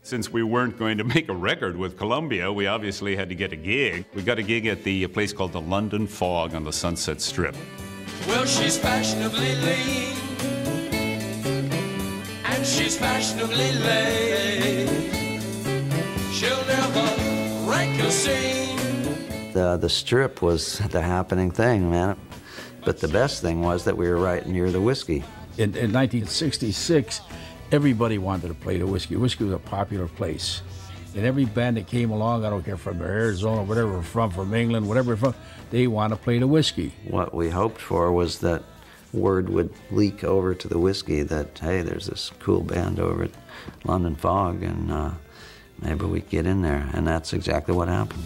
Since we weren't going to make a record with Columbia, we obviously had to get a gig. We got a gig at the place called the London Fog on the Sunset Strip. Well, she's fashionably lean, and she's fashionably late. She'll never rank your scene. The Strip was the happening thing, man. But the best thing was that we were right near the whiskey. In 1966, everybody wanted to play the whiskey. Whiskey was a popular place. And every band that came along, I don't care from Arizona, whatever we're from England, whatever we're from, they want to play the whiskey. What we hoped for was that word would leak over to the whiskey that, hey, there's this cool band over at London Fog, and maybe we could get in there. And that's exactly what happened.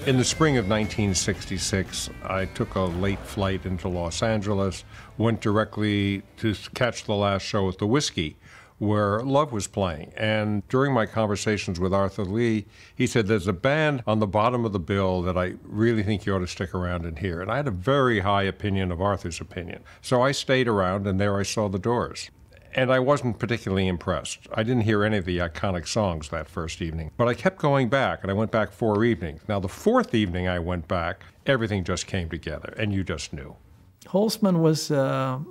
In the spring of 1966, I took a late flight into Los Angeles, went directly to catch the last show at the Whiskey, where Love was playing. And during my conversations with Arthur Lee, he said, there's a band on the bottom of the bill that I really think you ought to stick around and hear. And I had a very high opinion of Arthur's opinion. So I stayed around, and there I saw the Doors. And I wasn't particularly impressed. I didn't hear any of the iconic songs that first evening. But I kept going back, and I went back 4 evenings. Now, the fourth evening I went back, everything just came together, and you just knew. Holzman was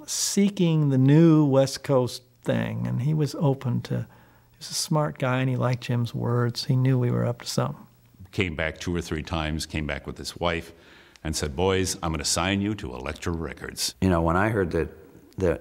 seeking the new West Coast thing, and he was open to, he was a smart guy, and he liked Jim's words. He knew we were up to something. Came back 2 or 3 times, came back with his wife, and said, boys, I'm going to sign you to Elektra Records. You know, when I heard that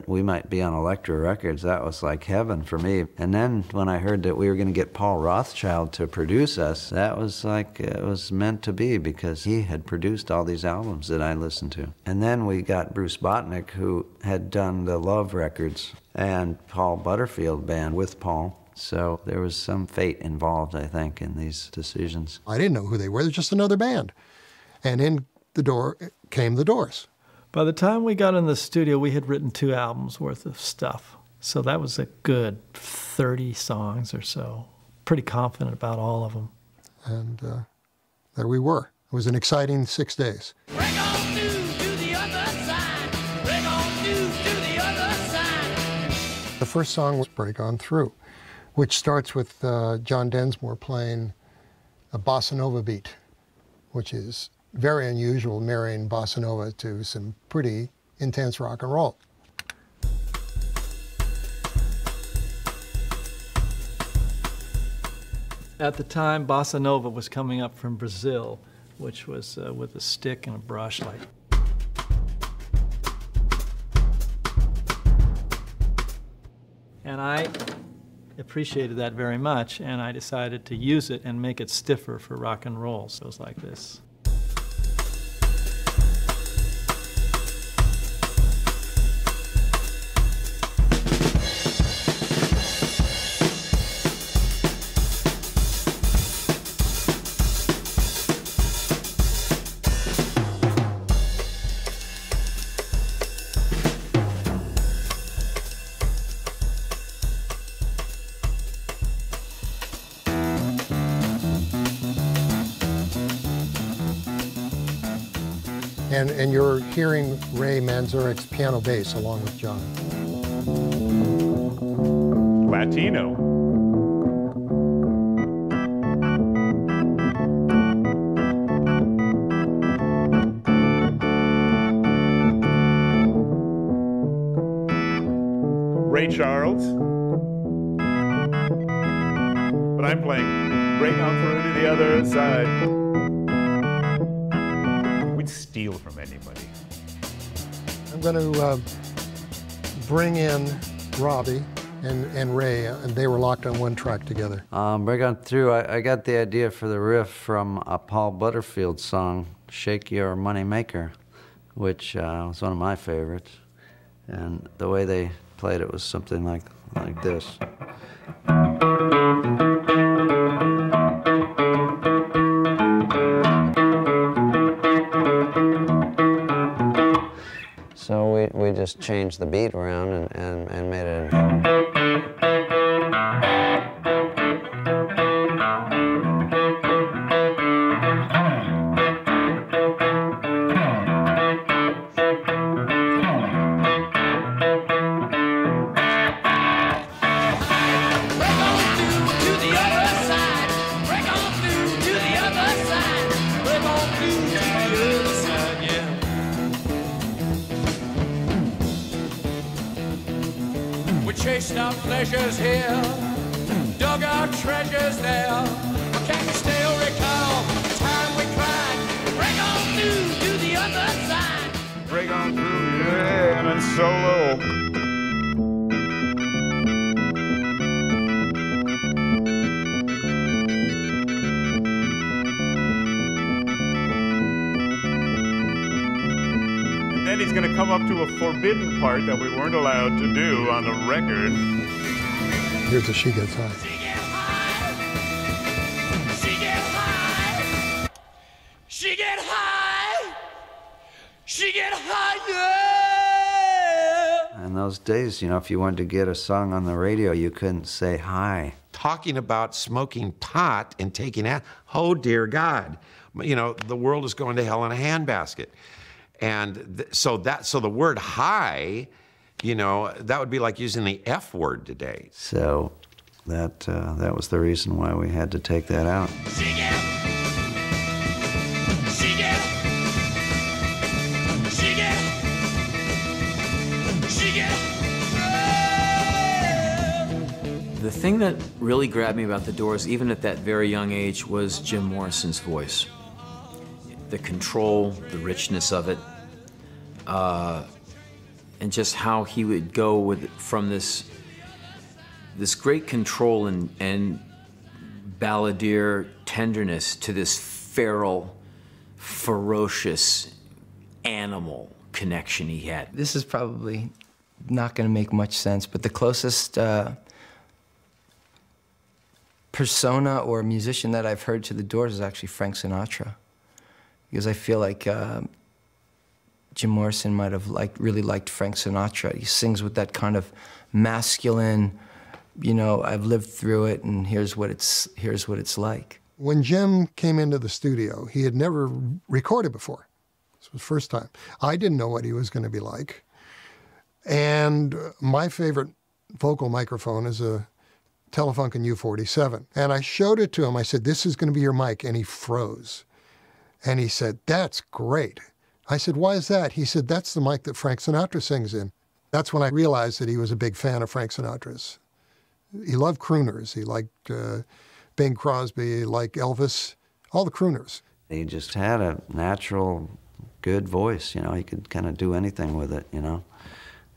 we might be on Elektra Records, that was like heaven for me. And then when I heard that we were going to get Paul Rothchild to produce us, that was like, it was meant to be, because he had produced all these albums that I listened to. And then we got Bruce Botnick, who had done the Love records, and Paul Butterfield band with Paul. So there was some fate involved, I think, in these decisions. I didn't know who they were. They're just another band. And in the door came the Doors. By the time we got in the studio, we had written 2 albums worth of stuff. So that was a good 30 songs or so. Pretty confident about all of them. And there we were. It was an exciting 6 days. Bring on news to the other side. Bring on news to the other side. The first song was Break On Through, which starts with John Densmore playing a bossa nova beat, which is very unusual, marrying bossa nova to some pretty intense rock and roll. At the time, bossa nova was coming up from Brazil, which was with a stick and a brush, like. And I appreciated that very much, and I decided to use it and make it stiffer for rock and roll. So it was like this. And you're hearing Ray Manzarek's piano bass along with John. Latino. Ray Charles. But I'm playing Bring On Through to the Other Side. Steal from anybody. I'm going to bring in Robbie and Ray, and they were locked on one track together. Break On Through, I got the idea for the riff from a Paul Butterfield song, Shake Your Money Maker, which was one of my favorites. And the way they played it was something like this. So we just changed the beat around and made it. chased our pleasures here, dug our treasures there. But can you still recall the time we cried, break on through to the other side? Break on through, yeah, and then solo. Then he's going to come up to a forbidden part that we weren't allowed to do on the record. Here's the She Gets High. She get high, she get high, she get high, she get higher. In those days, you know, if you wanted to get a song on the radio, you couldn't say hi. Talking about smoking pot and taking that, oh dear God, you know, the world is going to hell in a handbasket. And so the word high, you know, that would be like using the F word today. So that was the reason why we had to take that out. She get, she get, she get, she get. The thing that really grabbed me about the Doors, even at that very young age, was Jim Morrison's voice. The control, the richness of it, and just how he would go from this great control and balladeer tenderness to this feral, ferocious animal connection he had. This is probably not going to make much sense, but the closest persona or musician that I've heard to the Doors is actually Frank Sinatra. Because I feel like Jim Morrison might have really liked Frank Sinatra. He sings with that kind of masculine, you know, I've lived through it and here's what it's like. When Jim came into the studio, he had never recorded before. This was the first time. I didn't know what he was going to be like. And my favorite vocal microphone is a Telefunken U47. And I showed it to him. I said, this is going to be your mic. And he froze. And he said, that's great. I said, why is that? He said, that's the mic that Frank Sinatra sings in. That's when I realized that he was a big fan of Frank Sinatra's. He loved crooners. He liked Bing Crosby, he liked Elvis, all the crooners. He just had a natural, good voice, you know. He could kind of do anything with it, you know.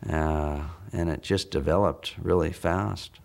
And it just developed really fast.